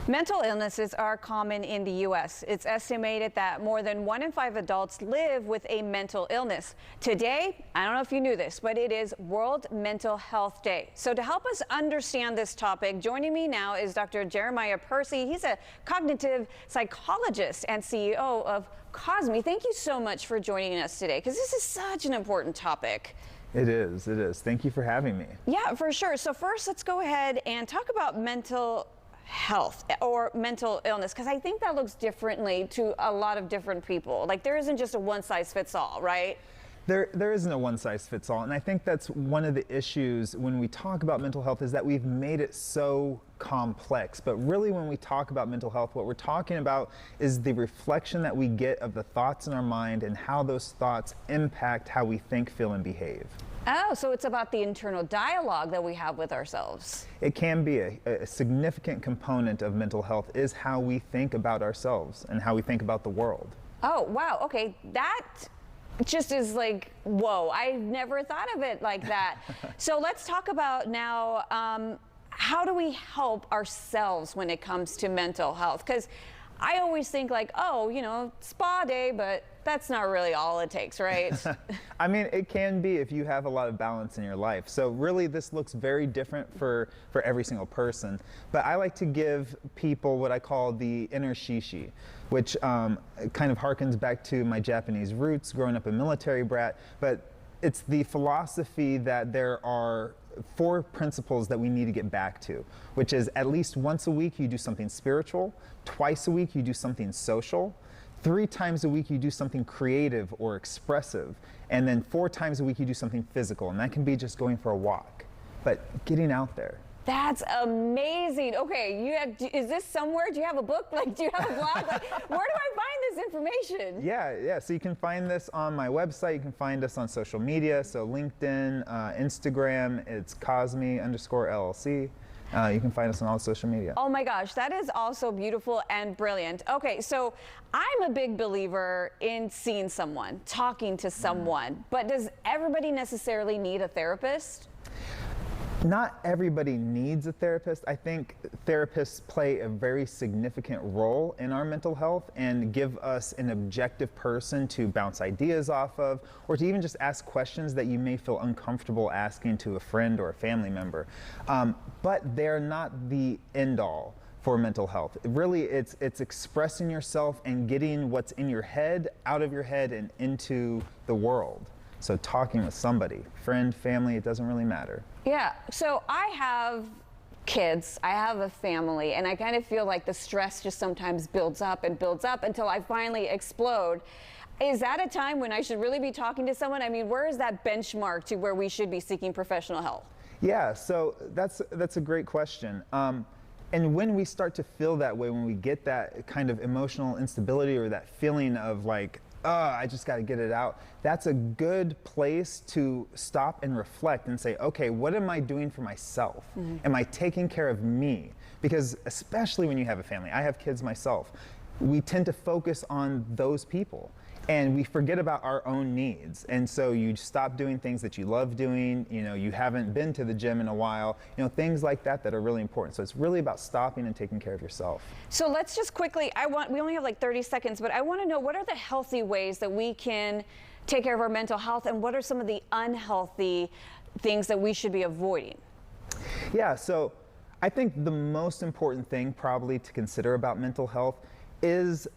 Mental illnesses are common in the U.S. It's estimated that more than 1 in 5 adults live with a mental illness. Today, I don't know if you knew this, but it is World Mental Health Day. So to help us understand this topic, joining me now is Dr. Jeremiah Percy. He's a cognitive psychologist and CEO of Cosme. Thank you so much for joining us today, because this is such an important topic. It is. Thank you for having me. Yeah, for sure. So first, let's go ahead and talk about mental health or mental illness, because I think that looks differently to a lot of different people. Like, there isn't just a one size fits all, right? There isn't a one size fits all, and I think that's one of the issues when we talk about mental health, is that we've made it so complex. But really, when we talk about mental health, what we're talking about is the reflection that we get of the thoughts in our mind and how those thoughts impact how we think, feel, and behave. Oh, so it's about the internal dialogue that we have with ourselves. It can be a significant component of mental health is how we think about ourselves and how we think about the world. Oh, wow. Okay, that just is like, whoa, I never thought of it like that. So let's talk about now, how do we help ourselves when it comes to mental health? Because I always think like, oh, you know, spa day, but that's not really all it takes, right? I mean, it can be if you have a lot of balance in your life. So really, this looks very different for every single person. But I like to give people what I call the inner shishi, which kind of harkens back to my Japanese roots, growing up a military brat. But it's the philosophy that there are 4 principles that we need to get back to, which is at least once a week you do something spiritual, twice a week you do something social, 3 times a week you do something creative or expressive, and then 4 times a week you do something physical, and that can be just going for a walk, but getting out there. That's amazing. Okay, is this somewhere? Do you have a book? Like, do you have a blog? Like, where do I find this information? Yeah. So you can find this on my website. You can find us on social media. So LinkedIn, Instagram, it's Cosme_LLC. You can find us on all social media. Oh my gosh, that is also beautiful and brilliant. Okay, so I'm a big believer in seeing someone, talking to someone, but does everybody necessarily need a therapist? Not everybody needs a therapist. I think therapists play a very significant role in our mental health and give us an objective person to bounce ideas off of, or to even just ask questions that you may feel uncomfortable asking to a friend or a family member. But they're not the end all for mental health. Really, it's expressing yourself and getting what's in your head out of your head and into the world. So talking with somebody, friend, family, it doesn't really matter. Yeah, so I have kids, I have a family, and I kind of feel like the stress just sometimes builds up until I finally explode. Is that a time when I should really be talking to someone? I mean, where is that benchmark to where we should be seeking professional help? Yeah, so that's a great question. And when we start to feel that way, when we get that kind of emotional instability or that feeling of like, I just got to get it out, that's a good place to stop and reflect and say, okay, what am I doing for myself? Mm-hmm. Am I taking care of me? Because especially when you have a family, I have kids myself, we tend to focus on those people and we forget about our own needs. And so you stop doing things that you love doing, you know, you haven't been to the gym in a while, you know, things like that that are really important. So it's really about stopping and taking care of yourself. So let's just quickly, we only have like 30 seconds, but I want to know, what are the healthy ways that we can take care of our mental health, and what are some of the unhealthy things that we should be avoiding? Yeah, so I think the most important thing probably to consider about mental health is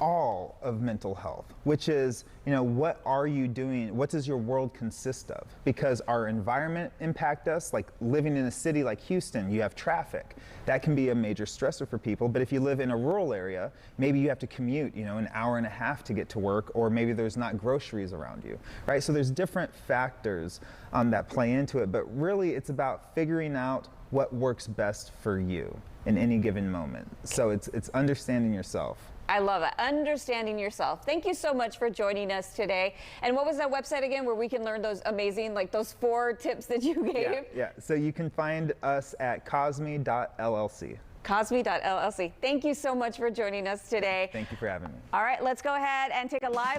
all of mental health, which is, you know, what are you doing? What does your world consist of? Because our environment impact us. Like living in a city like Houston, you have traffic. That can be a major stressor for people. But if you live in a rural area, maybe you have to commute, you know, an hour and a half to get to work, or maybe there's not groceries around you, right? So there's different factors that play into it. But really, it's about figuring out what works best for you in any given moment. So it's understanding yourself. I love it. Understanding yourself. Thank you so much for joining us today. And what was that website again where we can learn those amazing, like those 4 tips that you gave? Yeah. So you can find us at Cosme.LLC. Cosme.LLC. Thank you so much for joining us today. Thank you for having me. All right, let's go ahead and take a live